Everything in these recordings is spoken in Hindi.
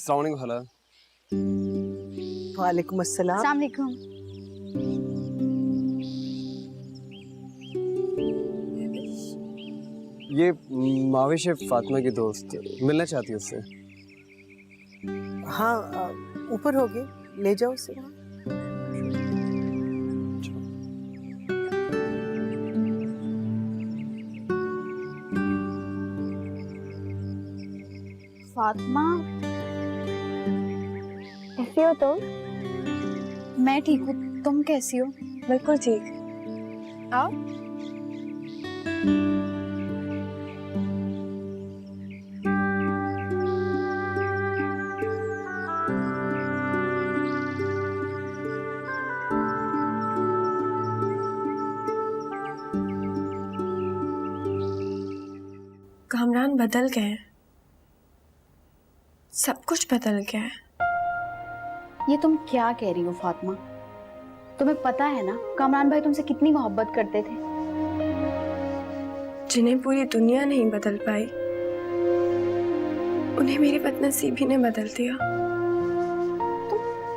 अस्सलाम वालेकुम हाला। वालेकुम अस्सलाम। अस्सलाम वालेकुम। ये माविश है फातिमा की दोस्त, मिलना चाहती है उससे। हाँ, ऊपर होगी, ले जाओ उसे वहाँ। फातिमा, कैसी हो तुम? मैं ठीक हूँ, तुम कैसी हो? बिल्कुल ठीक। आओ। कामरान बदल गए हैं, सब कुछ बदल गया है। ये तुम क्या कह रही हो फातिमा? तुम्हें पता है ना कामरान भाई तुमसे कितनी मोहब्बत करते थे। जिन्हें पूरी दुनिया नहीं बदल पाई, उन्हें मेरी बदनसीबी ने बदल दिया।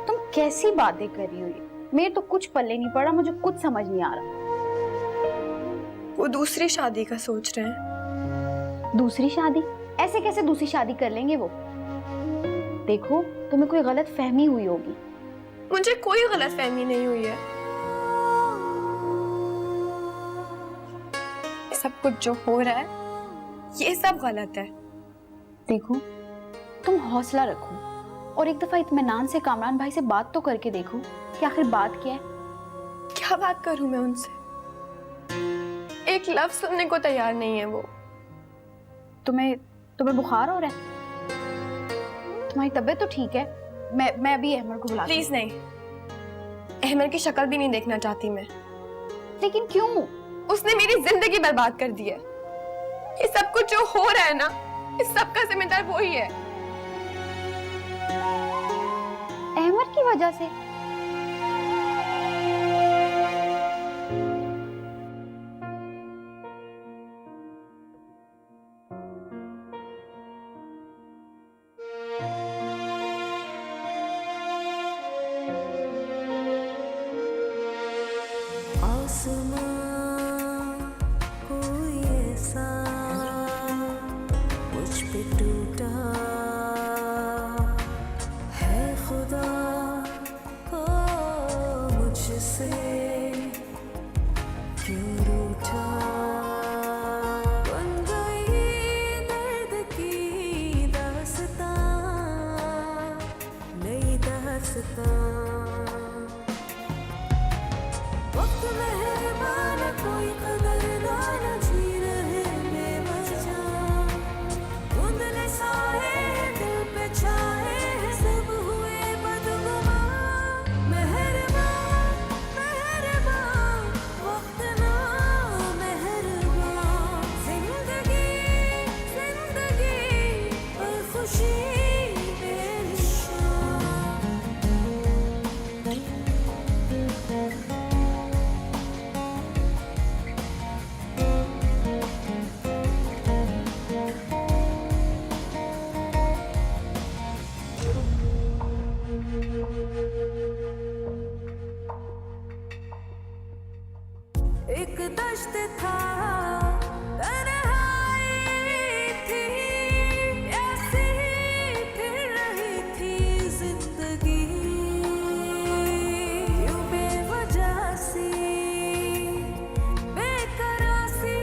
तुम कैसी बातें कर रही हो? ये मेरे तो कुछ पल्ले नहीं पड़ा, मुझे कुछ समझ नहीं आ रहा। वो दूसरी शादी का सोच रहे हैं। दूसरी शादी? ऐसे कैसे दूसरी शादी कर लेंगे वो? देखो तुम्हें कोई गलत फहमी हुई होगी। मुझे कोई गलतफहमी नहीं हुई है। सब कुछ जो हो रहा है ये सब गलत है। देखो तुम हौसला रखो और एक दफा इत्मीनान से कामरान भाई से बात तो करके देखो कि आखिर बात क्या है। क्या बात करूं मैं उनसे? एक लफ्ज सुनने को तैयार नहीं है वो। तुम्हें बुखार हो रहा है? तुम्हारी तबीयत तो ठीक है? मैं अभी अहमद को बुला। प्लीज नहीं, अहमद की शक्ल भी नहीं देखना चाहती मैं। लेकिन क्यों? उसने मेरी जिंदगी बर्बाद कर दी है। ये सब कुछ जो हो रहा है ना, इस सब का जिम्मेदार वो ही है। अहमद की वजह से? कोई ऐसा मुझ पे टूटा है खुदा को मुझसे क्यों रूठा। बन गई दर्द की दास्तां, नई दास्तां। वक्त मेहरबान कोई कदरदान जी रहे बेवजह। धुंधले साए दिल पे छाए सब हुए बदगुमान। मेहरबान मेहरबान वक्त ना मेहरबान। जिंदगी जिंदगी और खुशी एक दश्त था, तन्हाई थी, ऐसी फिर रही थी जिंदगी। यूं बेवजह सी बेकरार सी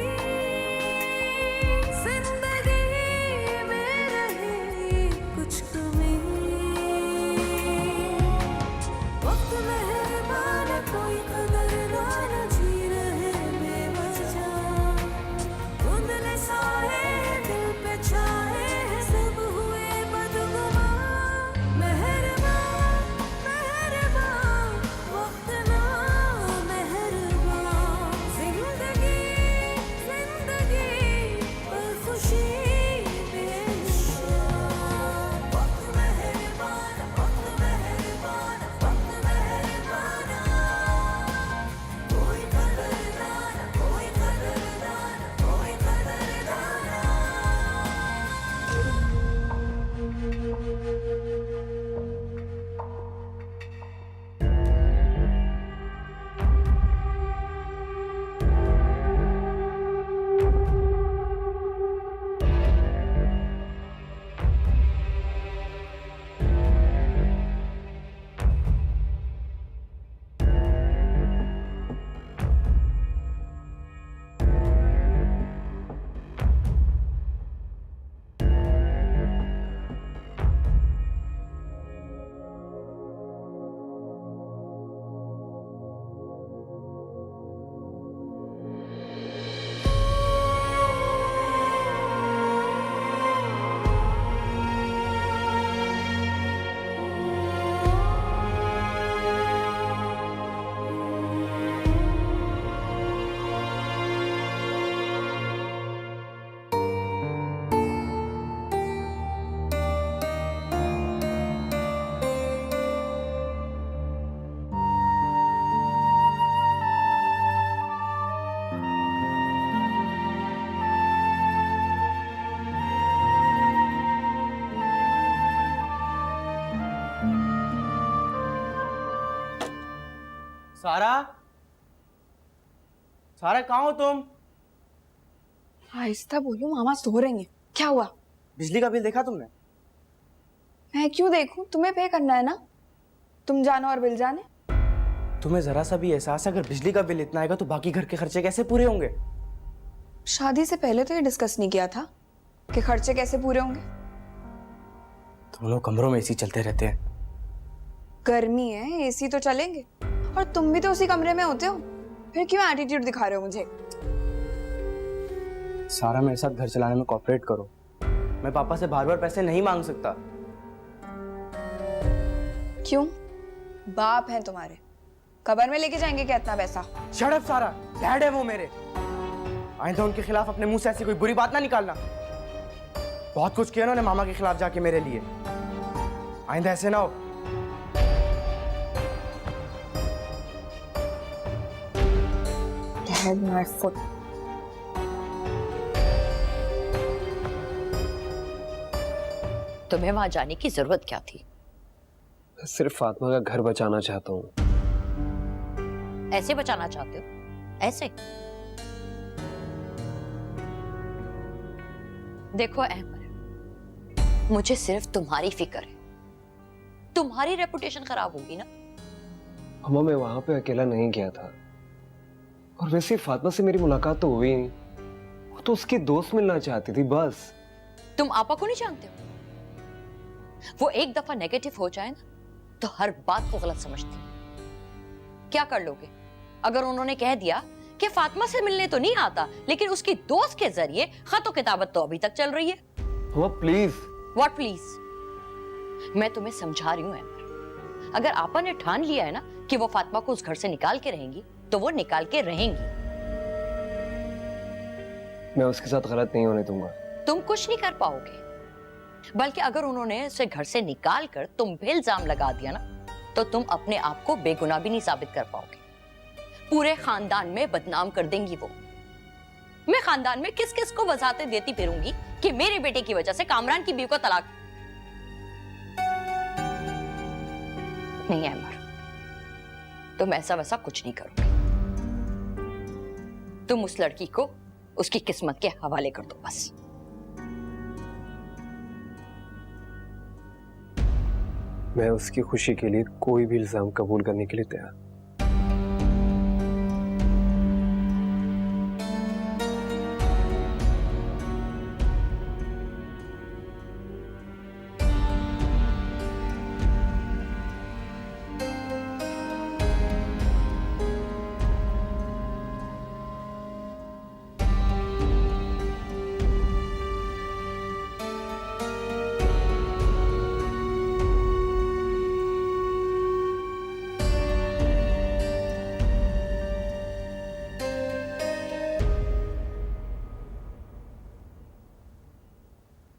जिंदगी में रही कुछ कमी। वक्त मेहरबान कोई कदरदान जी रहे बेवजह। सारा, सारा कहाँ हो तुम? आहिस्ता बोलो, मामा सो रही हैं। क्या हुआ? बिजली का बिल देखा तुमने? मैं क्यों देखूं? तुम्हें पे करना है ना, तुम जानो और बिल जाने। तुम्हें जरा सा भी एहसास है अगर बिजली का बिल इतना आएगा तो बाकी घर के खर्चे कैसे पूरे होंगे? शादी से पहले तो ये डिस्कस नहीं किया था कि खर्चे कैसे पूरे होंगे। दोनों कमरों में एसी चलते रहते हैं। गर्मी है, एसी तो चलेंगे, और तुम भी तो उसी कमरे में होते हो, फिर क्यों एटीट्यूड दिखा रहे हो मुझे? सारा मेरे साथ घर चलाने में कोऑपरेट करो। मैं पापा से बार बार पैसे नहीं मांग सकता। क्यों? बाप हैं तुम्हारे, कबर में लेके जाएंगे क्या इतना पैसा? शट अप सारा, डैड है वो मेरे। आइंदा उनके खिलाफ अपने मुंह से ऐसी कोई बुरी बात ना निकालना। बहुत कुछ किया उन्होंने मामा के खिलाफ जाके मेरे लिए। आइंदा ऐसे ना हो। Head my foot. तुम्हें वहां जाने की जरूरत क्या थी? मैं सिर्फ फातिमा का घर बचाना चाहता हूँ। ऐसे बचाना चाहते हो? ऐसे? देखो अहमद, मुझे सिर्फ तुम्हारी फिक्र है। तुम्हारी रेपुटेशन खराब होगी ना। अम्मा मैं वहां पे अकेला नहीं गया था, और वैसे फातिमा से मेरी मुलाकात तो हुई नहीं। वो तो उसकी दोस्त मिलना चाहती थी बस। तुम आपा को नहीं जानते हो? वो एक दफा नेगेटिव हो जाए ना तो हर बात को गलत समझती है। क्या कर लोगे अगर उन्होंने कह दिया कि फातिमा से मिलने तो नहीं आता, लेकिन उसकी दोस्त के जरिए खतो किताबत तो अभी तक चल रही है? अम्मा प्लीज। What please? मैं तुम्हें समझा रही हूं अहमद, अगर आपा ने ठान लिया है ना कि वो फातिमा को उस घर से निकाल के रहेंगी तो वो निकाल के रहेंगी। मैं उसके साथ गलत नहीं होने दूंगा। तुम कुछ नहीं कर पाओगे, बल्कि अगर उन्होंने उसे घर से निकाल कर तुम पे इल्जाम लगा दिया ना तो तुम अपने आप को बेगुनाह भी नहीं साबित कर पाओगे। पूरे खानदान में बदनाम कर देंगी वो। मैं खानदान में किस किस को वजाहतें देती फिरूंगी कि मेरे बेटे की वजह से कामरान की बीवी को तलाक। नहीं अहमद, तुम ऐसा वैसा कुछ नहीं करोगे। तुम उस लड़की को उसकी किस्मत के हवाले कर दो बस। मैं उसकी खुशी के लिए कोई भी इल्जाम कबूल करने के लिए तैयार।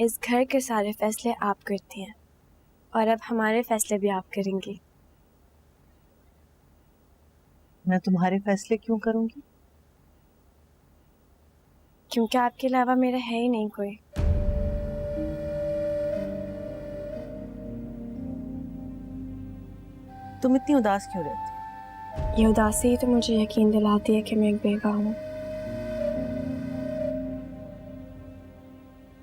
इस घर के सारे फैसले आप करती हैं, और अब हमारे फैसले भी आप करेंगी। मैं तुम्हारे फैसले क्यों करूंगी? क्योंकि आपके अलावा मेरा है ही नहीं कोई। तुम इतनी उदास क्यों रहती? ये उदासी ही तो मुझे यकीन दिलाती है कि मैं एक बेवा हूँ।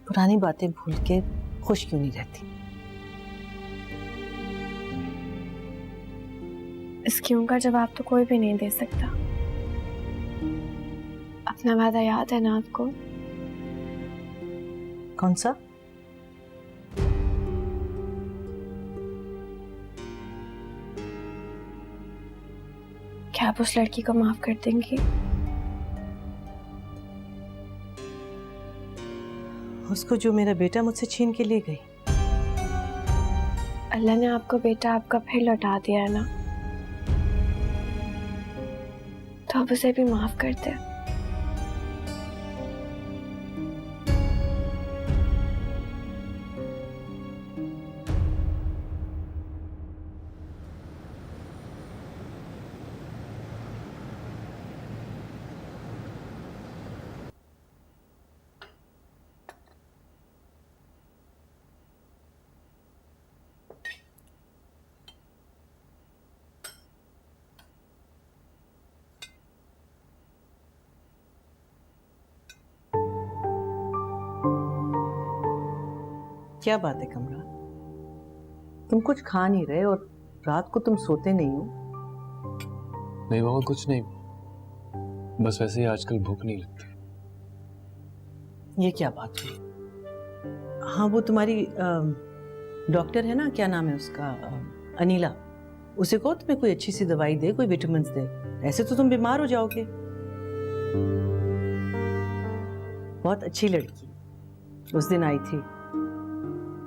पुरानी बातें भूल के खुश क्यों नहीं रहती? इस क्यों का जवाब तो कोई भी नहीं दे सकता। अपना वादा याद है ना आपको? कौन सा? क्या आप उस लड़की को माफ कर देंगी? उसको जो मेरा बेटा मुझसे छीन के ले गई। अल्लाह ने आपको बेटा आपका फिर लौटा दिया है ना, तो आप उसे भी माफ कर दे। क्या बात है कमरा, तुम कुछ खा नहीं रहे और रात को तुम सोते नहीं हो? नहीं मामा कुछ नहीं, बस वैसे ही आजकल भूख नहीं लगती। ये क्या बात हुई? हाँ वो तुम्हारी डॉक्टर है ना, क्या नाम है उसका, अनीला, उसे कहो तुम्हें कोई अच्छी सी दवाई दे, कोई विटामिन दे, ऐसे तो तुम बीमार हो जाओगे। बहुत अच्छी लड़की, उस दिन आई थी,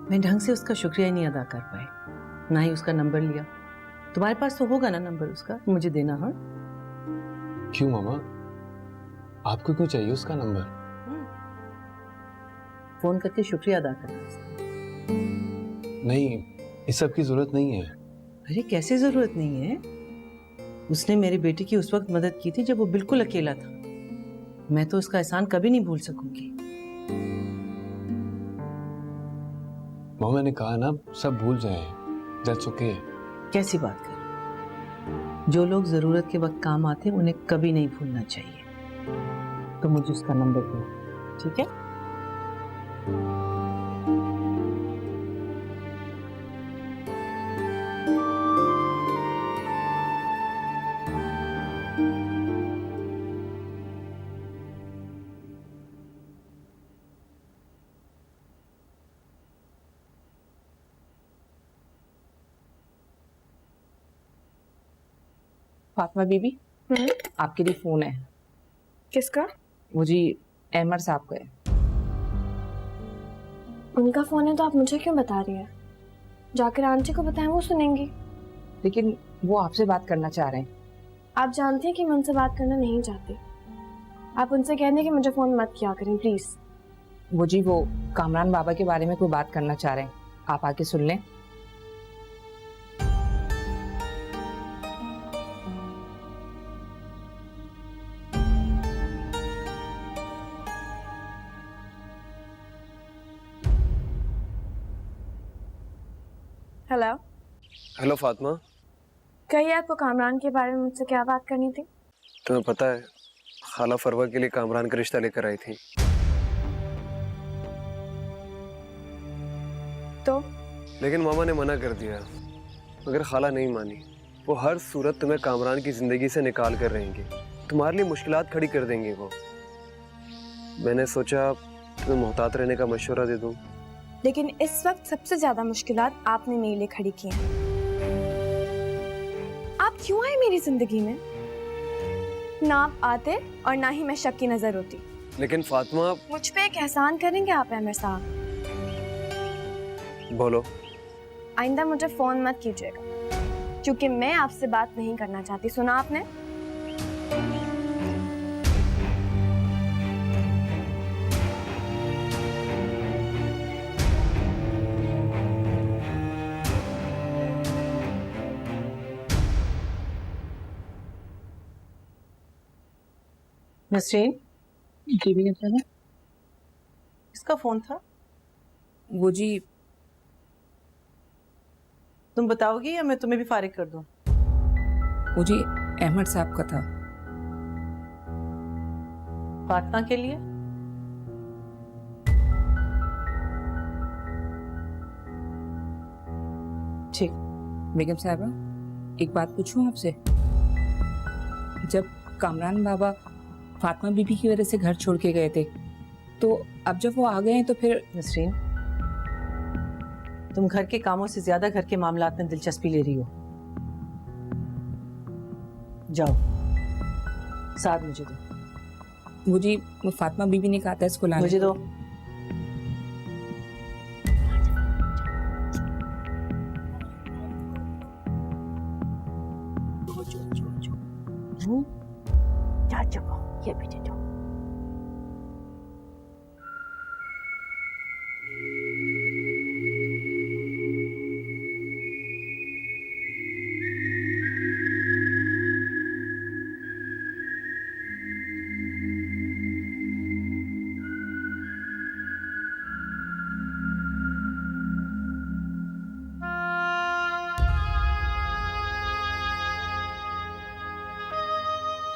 मैं ढंग से उसका शुक्रिया ही नहीं अदा कर पाई, ना ही उसका नंबर लिया। तुम्हारे पास तो होगा ना नंबर उसका, मुझे देना। हाँ क्यों मामा, आपको क्यों चाहिए उसका नंबर? फोन करके शुक्रिया अदा करना उसका। नहीं, इस सब की जरूरत नहीं है। अरे कैसे जरूरत नहीं है, उसने मेरी बेटी की उस वक्त मदद की थी जब वो बिल्कुल अकेला था। मैं तो उसका एहसान कभी नहीं भूल सकूंगी। मामा मैंने कहा ना, सब भूल जाए, दैट्स ओके। कैसी बात कर, जो लोग जरूरत के वक्त काम आते हैं उन्हें कभी नहीं भूलना चाहिए। तो मुझे उसका नंबर दो, ठीक है? फातिमा बीबी, आपके लिए फोन है। किसका? वो जी अहमद साहब का है। उनका फोन है तो आप मुझे क्यों बता रही हैं? जाकर आंटी को बताएं, वो सुनेंगी। लेकिन वो आपसे बात करना चाह रहे हैं। आप जानते हैं कि मैं उनसे बात करना नहीं चाहती। आप उनसे कह दें कि मुझे फोन मत किया करें प्लीज। वो जी वो कामरान बाबा के बारे में कोई बात करना चाह रहे हैं, आप आके सुन लें। हेलो। हेलो फातिमा, कहिए, आपको कामरान के बारे में मुझसे क्या बात करनी थी? तुम्हें पता है खाला फरवा के लिए कामरान का रिश्ता लेकर आई थी। तो लेकिन मामा ने मना कर दिया, मगर खाला नहीं मानी। वो हर सूरत तुम्हें कामरान की जिंदगी से निकाल कर रहेंगे, तुम्हारे लिए मुश्किलात खड़ी कर देंगे वो। मैंने सोचा तुम्हें मोहतात रहने का मशवरा दे दूं। लेकिन इस वक्त सबसे ज्यादा मुश्किलात आपने मेरे लिए खड़ी की हैं। आप क्यों आए मेरी जिंदगी में? ना आप आते और ना ही मैं शक की नजर होती। लेकिन फातिमा, मुझ पे एक एहसान करेंगे आप अहमद साहब? बोलो। आइंदा मुझे फोन मत कीजिएगा, क्योंकि मैं आपसे बात नहीं करना चाहती। सुना आपने? नसरीन, जी भी नहीं, किसका फोन था? वो जी तुम बताओगी या मैं तुम्हें भी फारिग कर दूं? वो जी अहमद साहब का था। फातिमा के लिए? ठीक। बेगम साहबा, एक बात पूछूं आपसे? जब कामरान बाबा फातिमा बीबी की वजह से घर छोड़ के गए थे, तो अब जब वो आ गए हैं तो फिर? नसरीन, तुम घर के कामों से ज्यादा घर के मामलात में दिलचस्पी ले रही हो। जाओ, साथ मुझे दो। वो जी वो फातिमा बीबी ने कहा था इसको लाने। मुझे दो। ये भी दे दो।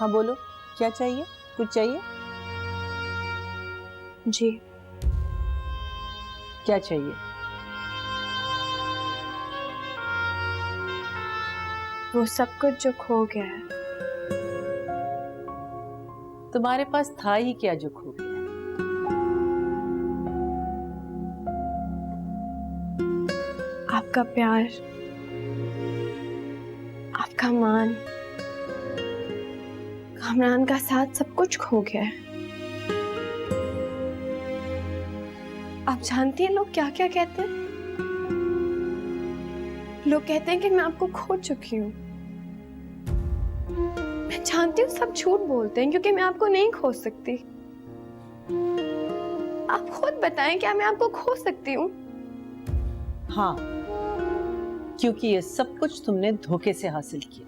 हाँ बोलो, क्या चाहिए? कुछ चाहिए? जी। क्या चाहिए? वो सब कुछ जो खो गया है, तुम्हारे पास था ही क्या जो खो गया? आपका प्यार, आपका मान, कामरान का साथ, सब कुछ खो गया है। आप जानती हैं लोग क्या क्या कहते हैं? लोग कहते हैं कि मैं आपको खो चुकी हूँ। मैं जानती हूँ सब झूठ बोलते हैं क्योंकि मैं आपको नहीं खो सकती। आप खुद बताएं, क्या मैं आपको खो सकती हूँ? हाँ, क्योंकि ये सब कुछ तुमने धोखे से हासिल किया।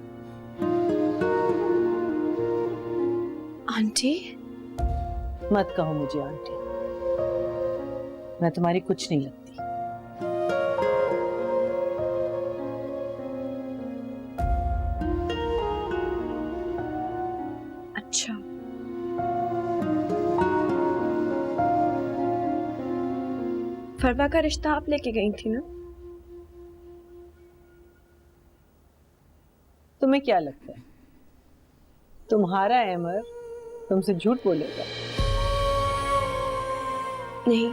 आंटी, मत कहो मुझे आंटी, मैं तुम्हारी कुछ नहीं लगती। अच्छा, फरवा का रिश्ता आप लेके गई थी ना? तुम्हें क्या लगता है तुम्हारा अहमर तुमसे झूठ बोलेगा? नहीं,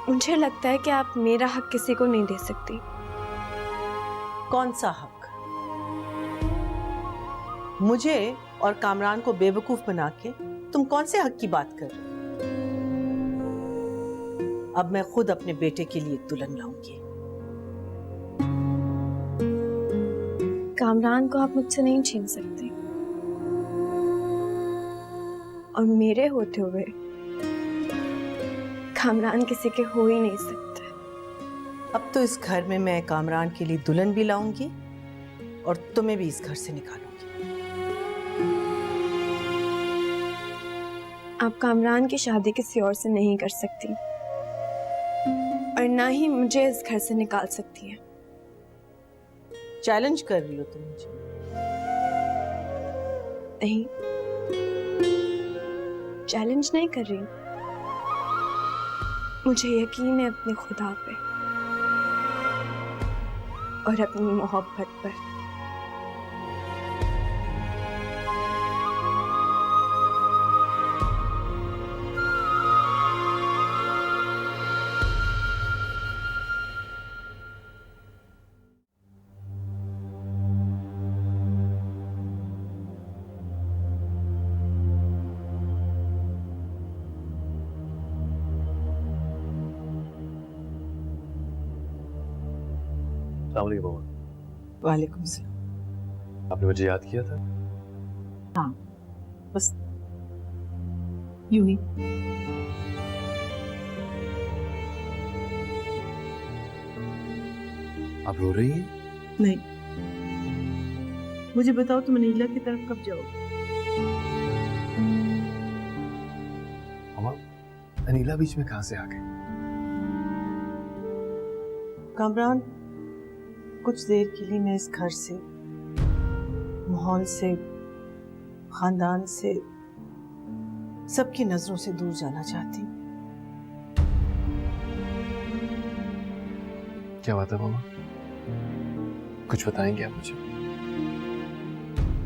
मुझे लगता है कि आप मेरा हक किसी को नहीं दे सकती। कौन सा हक? मुझे और कामरान को बेवकूफ बना के तुम कौन से हक की बात कर रहे हो? अब मैं खुद अपने बेटे के लिए दुल्हन लाऊंगी। कामरान को आप मुझसे नहीं छीन सकते, और मेरे होते हुए कामरान किसी के हो ही नहीं सकते। अब तो इस घर में मैं कामरान के लिए दुल्हन भी लाऊंगी और तुम्हें भी इस घर से निकालूंगी। आप कामरान की शादी किसी और से नहीं कर सकती, और ना ही मुझे इस घर से निकाल सकती है। चैलेंज कर रही हो तुम मुझे? नहीं, चैलेंज नहीं कर रही। मुझे यकीन है अपने खुदा पे और अपनी मोहब्बत पर। अस्सलाम वालेकुम मामा। वालेकुम सलाम। आपने मुझे याद किया था? हाँ, बस यूं ही। आप रो रही हैं? नहीं, मुझे बताओ तुम नीला की तरफ कब जाओगे? मामा, अनीला बीच में कहाँ से आ गई? कामरान, कुछ देर के लिए मैं इस घर से, माहौल से, खानदान से, सबकी नजरों से दूर जाना चाहती हूँ। क्या बात है मामा? कुछ बताएंगे आप मुझे?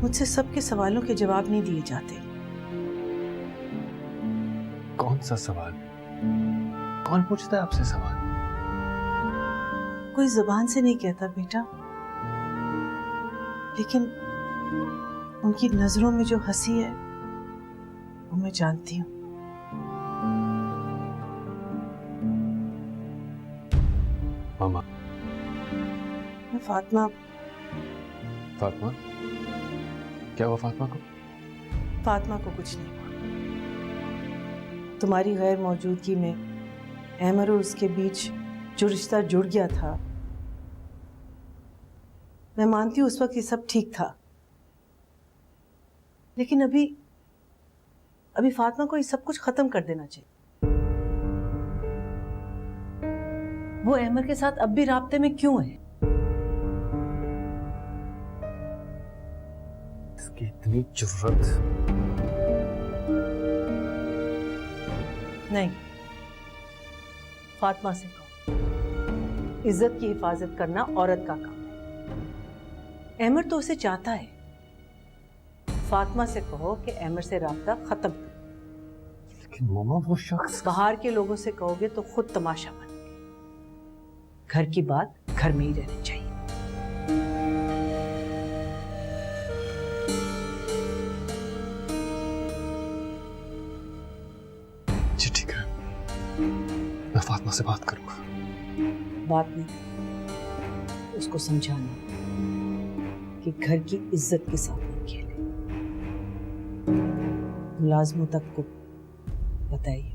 मुझसे सबके सवालों के जवाब नहीं दिए जाते। कौन सा सवाल? कौन पूछता है आपसे सवाल? कोई जुबान से नहीं कहता बेटा, लेकिन उनकी नजरों में जो हंसी है वो मैं जानती हूँ। मामा। मैं फातिमा। फातिमा? क्या हुआ फातिमा को? फातिमा को कुछ नहीं हुआ। तुम्हारी गैर मौजूदगी में अहमर और उसके बीच जो रिश्ता जुड़ गया था, मैं मानती हूँ उस वक्त ये सब ठीक था, लेकिन अभी फातिमा को ये सब कुछ खत्म कर देना चाहिए। वो अहमर के साथ अब भी राब्ते में क्यों है? इसकी इतनी जुर्रत। नहीं, फातिमा से कहो, इज्जत की हिफाजत करना औरत का काम। अहमर तो उसे चाहता है। फातिमा से कहो कि अहमर से राब्ता खत्म कर। लेकिन मामा वो शख्स बाहर के लोगों से कहोगे तो खुद तमाशा बनेंगे। घर की बात घर में ही रहनी चाहिए। जी ठीक है, मैं फातिमा से बात करूंगा। बात नहीं, उसको समझाना कि घर की इज्जत के साथ नहीं खेले। मुलाजमों तक को बताइए।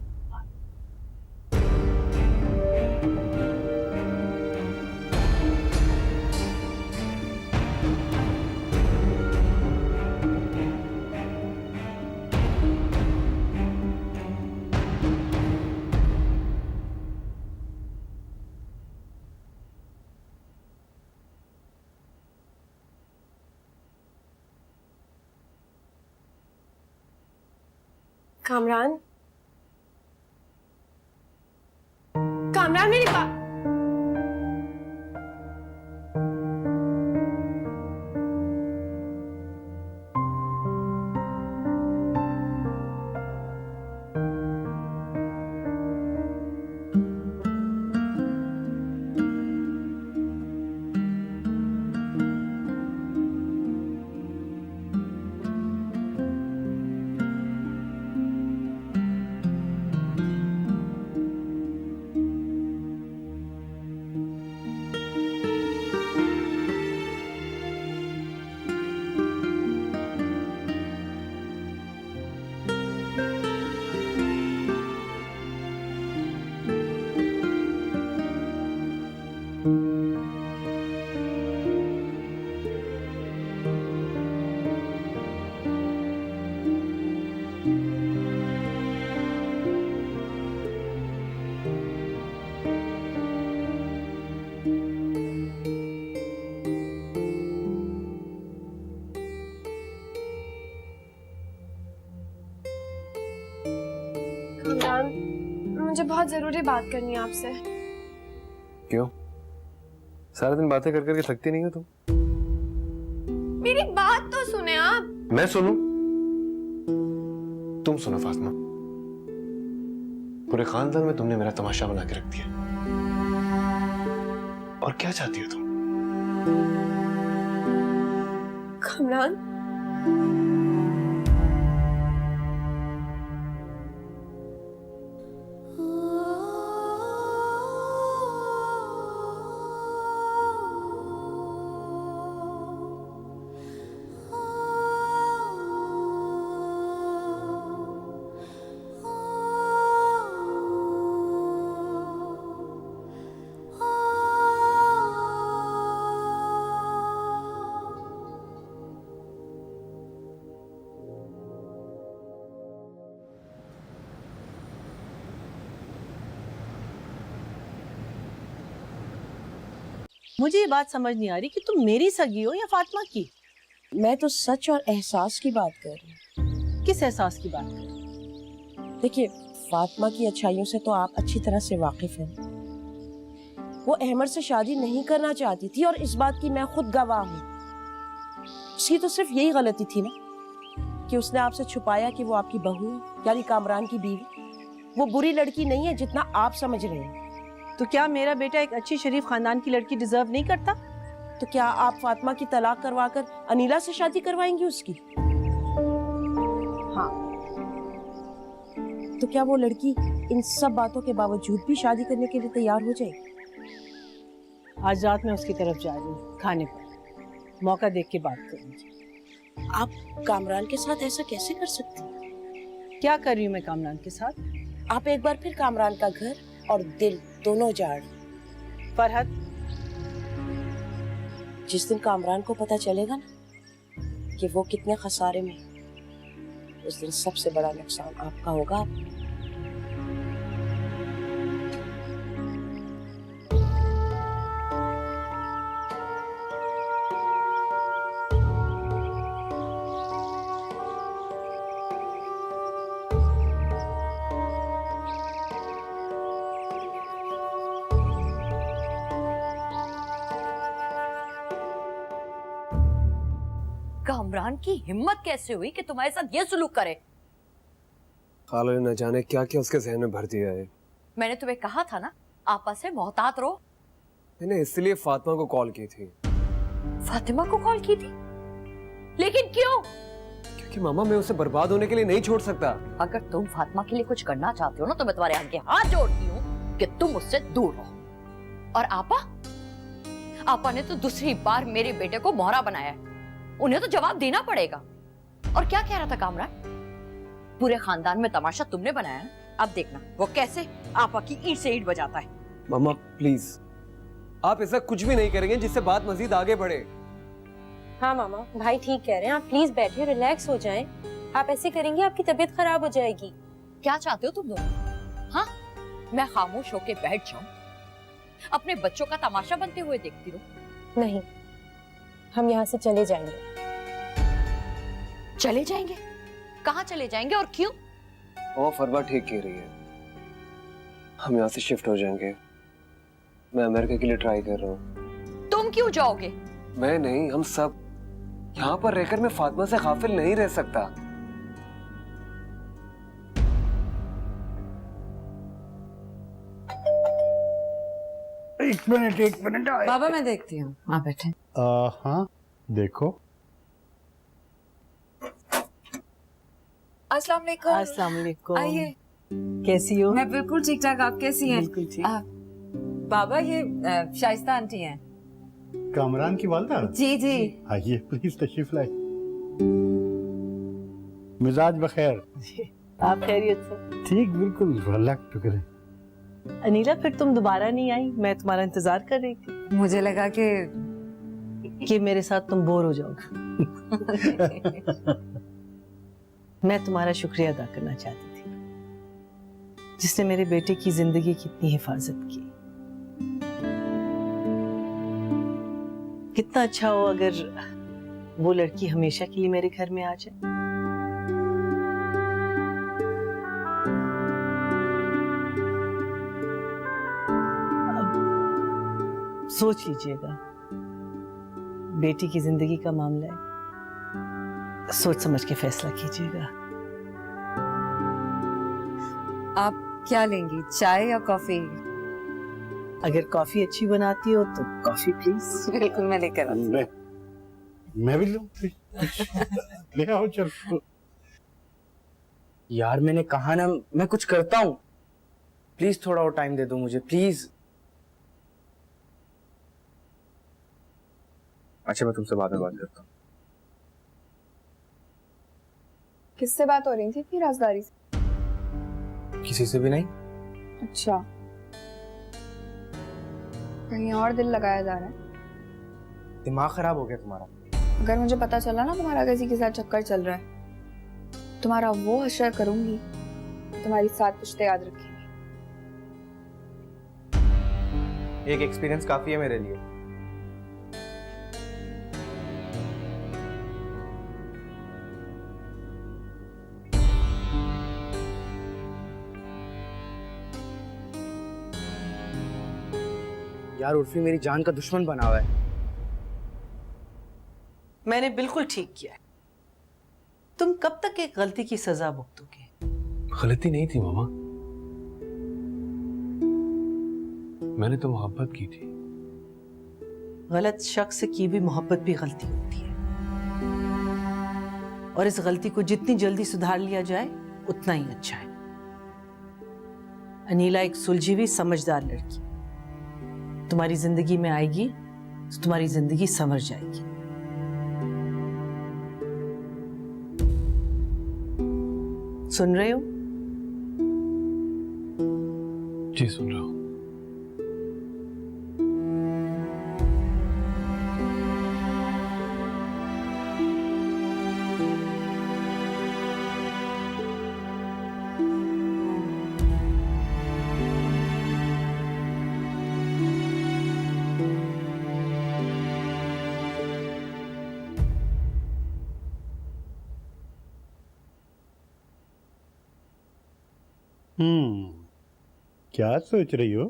कामरान, कामरान मेरी बात। कामरान, मुझे बहुत जरूरी बात करनी है आपसे। क्यों? सारा दिन बातें कर करके थकती नहीं हो तुम? मेरी बात तो सुने आप। मैं सुनूं? तुम सुनो फातिमा, पूरे खानदान में तुमने मेरा तमाशा बना के रख दिया। और क्या चाहती हो तुम? कामरान, मुझे ये बात समझ नहीं आ रही कि तुम मेरी सगी हो या फातिमा की। मैं तो सच और एहसास की बात कर रही हूँ। किस एहसास की बात कर रही हो? देखिए, फातिमा की अच्छाइयों से तो आप अच्छी तरह से वाकिफ हैं। वो अहमद से शादी नहीं करना चाहती थी और इस बात की मैं खुद गवाह हूँ। उसकी तो सिर्फ यही गलती थी ना कि उसने आपसे छुपाया कि वो आपकी बहू है, यानी कामरान की बीवी। वो बुरी लड़की नहीं है जितना आप समझ रहे हैं। तो क्या मेरा बेटा एक अच्छी शरीफ खानदान की लड़की डिजर्व नहीं करता? तो क्या आप फातिमा की तलाक करवाकर अनीला से शादी करवाएंगी उसकी? हाँ। तो क्या वो लड़की इन सब बातों के बावजूद भी शादी करने के लिए तैयार हो जाएगी? आज रात में उसकी तरफ जा रही हूँ खाने पर, मौका देख के बात करूंगी। आप कामरान के साथ ऐसा कैसे कर सकती हैं? क्या कर रही हूँ मैं कामरान के साथ? आप एक बार फिर कामरान का घर और दिल दोनों जाड़। फरहत, जिस दिन कामरान को पता चलेगा ना कि वो कितने खसारे में, उस दिन सबसे बड़ा नुकसान आपका होगा। कामरान की हिम्मत कैसे हुई कि तुम्हारे साथ ये सुलूक करे? खाला ने न जाने क्या क्या उसके जहन में भर दिया है। मैंने तुम्हें कहा था ना, आपस से मोहतात रहो। मैंने इसलिए फातिमा को कॉल की थी। फातिमा को कॉल की थी? लेकिन क्यों? क्योंकि मामा मैं उसे बर्बाद होने के लिए नहीं छोड़ सकता। अगर तुम फातिमा के लिए कुछ करना चाहते हो ना, तो मैं तुम्हारे आगे हाथ जोड़ती हूँ कि तुम उससे दूर रहो। और आपा ने तो दूसरी बार मेरे बेटे को मोहरा बनाया है, उन्हें तो जवाब देना पड़ेगा। और क्या कह रहा था कामरान? पूरे खानदान में तमाशा तुमने बनाया है, अब देखना वो कैसे आपा की ईंट से ईंट बजाता है। मामा प्लीज, आप ऐसा कुछ भी नहीं करेंगे जिससे बात मजीद आगे बढ़े। हाँ मामा, भाई ठीक कह रहे हैं, आप प्लीज बैठे, रिलैक्स हो जाएं। आप ऐसे करेंगे आपकी तबीयत खराब हो जाएगी। क्या चाहते हो तुम दोनों? हाँ, मैं खामोश होके बैठ जाऊं, अपने बच्चों का तमाशा बनते हुए देखती रहूं? नहीं, हम यहाँ से चले जाएंगे। चले जाएंगे? कहाँ चले जाएंगे और क्यों? वो फरवा ठीक कह रही है, हम यहाँ से शिफ्ट हो जाएंगे। मैं अमेरिका के लिए ट्राई कर रहा हूँ। तुम क्यों जाओगे? मैं नहीं, हम सब। यहाँ पर रहकर मैं फातिमा से गाफिल नहीं रह सकता। एक मिनट बाबा मैं देखती हूँ, आप बैठे। हाँ देखो। अस्सलाम वालेकुम। अस्सलाम वालेकुम। आइए। कैसी हो? मैं बिल्कुल ठीक ठाक, आप कैसी हैं? बिल्कुल ठीक। बाबा ये शाइस्ता आंटी हैं। कामरान की वालदा? जी जी। आइए प्लीज तशरीफ लाए। मिजाज बखैर? आप खैरियत से? ठीक बिल्कुल, अल्लाह का शुक्र है। अनीला फिर तुम दोबारा नहीं आई, मैं तुम्हारा इंतजार कर रही थी। मुझे लगा कि मेरे साथ तुम बोर हो जाओगे। मैं तुम्हारा शुक्रिया अदा करना चाहती थी, जिसने मेरे बेटे की जिंदगी की इतनी हिफाजत की। कितना अच्छा हो अगर वो लड़की हमेशा के लिए मेरे घर में आ जाए। अब सोच लीजिएगा, बेटी की जिंदगी का मामला है, सोच समझ के फैसला कीजिएगा। आप क्या लेंगी, चाय या कॉफी? अगर कॉफी अच्छी बनाती हो तो कॉफी प्लीज। बिल्कुल, मैं लेकर आती हूँ। मैं भी लूं? ले आओ चलो। यार मैंने कहा ना, मैं कुछ करता हूँ। प्लीज थोड़ा और टाइम दे दो मुझे, प्लीज। अच्छा मैं तुमसे बाद में बात करता हूँ। किससे बात हो रही थी इतनी राजदारी से? किसी से भी नहीं। अच्छा, कहीं और दिल लगाया जा रहा है? दिमाग खराब हो गया तुम्हारा? अगर मुझे पता चला ना तुम्हारा किसी के साथ चक्कर चल रहा है, तुम्हारा वो हश्र करूंगी, तुम्हारी 7 पुश्ते याद रखेंगी। एक एक्सपीरियंस काफी है मेरे लिए। यार उर्फी मेरी जान का दुश्मन बना हुआ है। मैंने बिल्कुल ठीक किया है। तुम कब तक एक गलती की सजा भुगतोगे? गलती नहीं थी मामा, मैंने तो मोहब्बत की थी। गलत शख्स से की भी मोहब्बत भी गलती होती है, और इस गलती को जितनी जल्दी सुधार लिया जाए उतना ही अच्छा है। अनीला एक सुलझी हुई समझदार लड़की तुम्हारी जिंदगी में आएगी तो तुम्हारी जिंदगी संवर जाएगी। सुन रहे हो? जी सुन रहा हूँ। क्या सोच रही हो?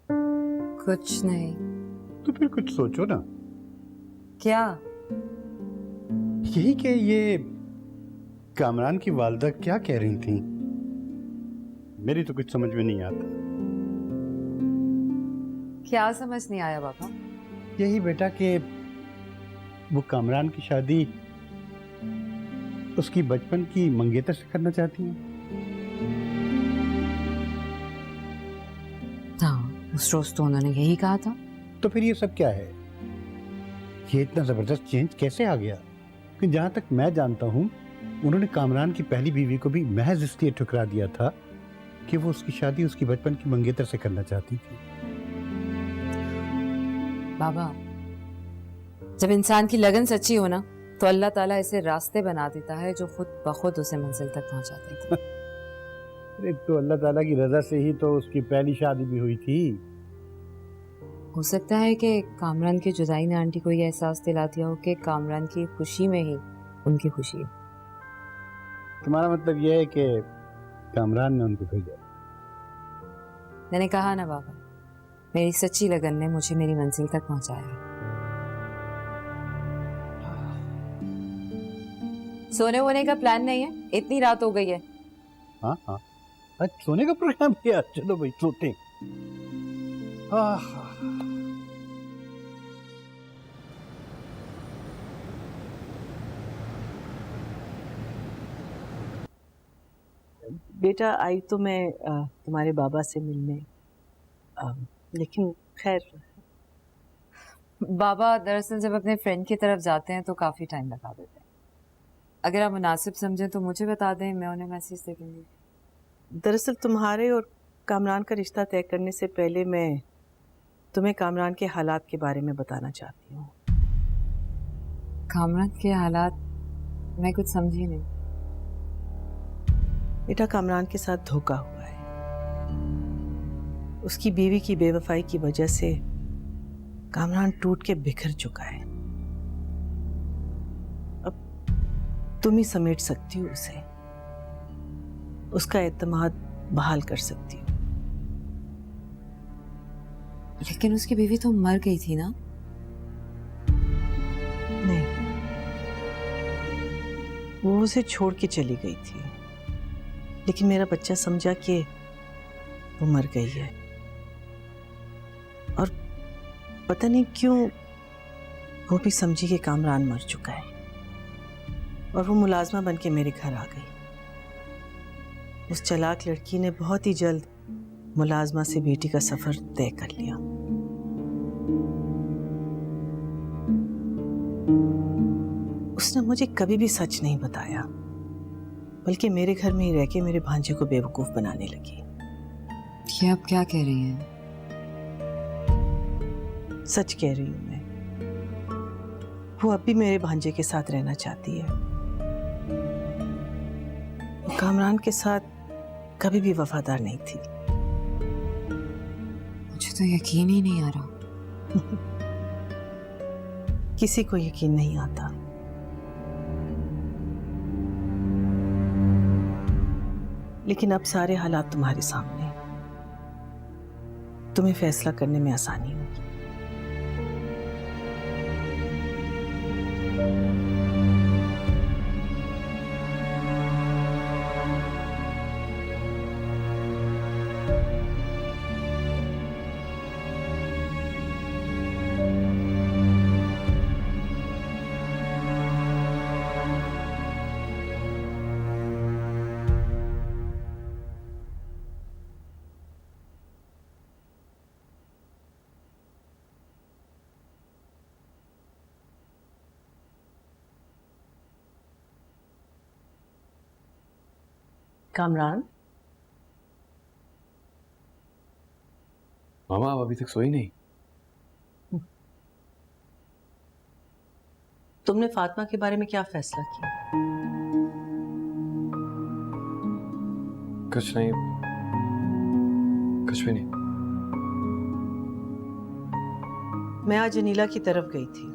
कुछ नहीं। तो फिर कुछ सोचो ना। क्या? यही कि ये कामरान की वालदा क्या कह रही थी, मेरी तो कुछ समझ में नहीं आता। क्या समझ नहीं आया बाबा? यही बेटा कि वो कामरान की शादी उसकी बचपन की मंगेतर से करना चाहती हैं। हाँ, उस रोज तो उन्होंने यही कहा था। तो फिर ये सब क्या है? ये इतना जबरदस्त चेंज कैसे आ गया? कि जहां तक मैं जानता हूं, उन्होंने कामरान की पहली बीवी को भी महज इसलिए ठुकरा दिया था कि वो उसकी शादी उसकी बचपन की मंगेतर से करना चाहती थी। बाबा, जब इंसान की लगन सच्ची हो ना, तो अल्लाह ताला ऐसे रास्ते बना देता है जो खुद ब खुद उसे मंजिल तक पहुंचा देते हैं। अरे तो अल्लाह ताला की रजा से ही तो उसकी पहली शादी भी हुई थी। हो सकता है कि कामरान की जुदाई ने आंटी को यह एहसास दिला दिया हो कि कामरान की खुशी में ही उनकी खुशी है। तुम्हारा मतलब यह है कि कामरान ने उनको भेजा? मैंने कहा ना बाबा, मेरी सच्ची लगन ने मुझे मेरी मंजिल तक पहुंचाया। सोने वोने का प्लान नहीं है? इतनी रात हो गई है। हाँ हाँ, आज सोने का प्रोग्राम किया। चलो भाई सोते। बेटा आई तो मैं तुम्हारे बाबा से मिलने, लेकिन खैर बाबा दरअसल जब अपने फ्रेंड की तरफ जाते हैं तो काफी टाइम लगा देते हैं। अगर आप मुनासिब समझें तो मुझे बता दें, मैं उन्हें मैसेज दे दूंगी। दरअसल तुम्हारे और कामरान का रिश्ता तय करने से पहले मैं तुम्हें कामरान के हालात के बारे में बताना चाहती हूँ। कामरान के हालात? मैं कुछ समझी नहीं। बेटा, कामरान के साथ धोखा हुआ है। उसकी बीवी की बेवफाई की वजह से कामरान टूट के बिखर चुका है। अब तुम ही समेट सकती हो उसे, उसका एतमाद बहाल कर सकती हो। लेकिन उसकी बीवी तो मर गई थी ना? नहीं, वो उसे छोड़ के चली गई थी, लेकिन मेरा बच्चा समझा कि वो मर गई है। और पता नहीं क्यों वो भी समझी कि कामरान मर चुका है, और वो मुलाजमा बन के मेरे घर आ गई। उस चालाक लड़की ने बहुत ही जल्द मुलाजमा से बेटी का सफर तय कर लिया। उसने मुझे कभी भी सच नहीं बताया, बल्कि मेरे घर में ही रह के मेरे भांजे को बेवकूफ बनाने लगी। ये आप क्या कह रही हैं? सच कह रही हूं मैं। वो अब भी मेरे भांजे के साथ रहना चाहती है। वो कामरान के साथ कभी भी वफादार नहीं थी। मुझे तो यकीन ही नहीं आ रहा। किसी को यकीन नहीं आता। लेकिन अब सारे हालात तुम्हारे सामने हैं। तुम्हें फैसला करने में आसानी होगी। कामरान, मामा आप अभी तक सोई नहीं? तुमने फातिमा के बारे में क्या फैसला किया? कुछ नहीं, कुछ भी नहीं। मैं आज अनीला की तरफ गई थी।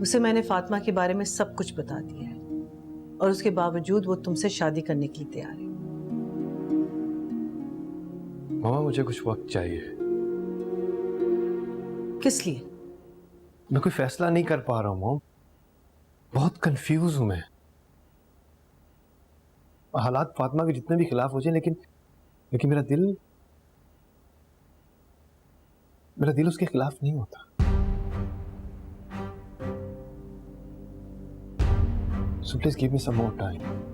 उसे मैंने फातिमा के बारे में सब कुछ बता दिया है, और उसके बावजूद वो तुमसे शादी करने के लिए तैयार है। मामा मुझे कुछ वक्त चाहिए। किस लिए? मैं कोई फैसला नहीं कर पा रहा हूँ मॉम। बहुत कंफ्यूज हूं मैं। हालात फातिमा के जितने भी खिलाफ हो जाए, लेकिन मेरा दिल उसके खिलाफ नहीं होता। So please give me some more time.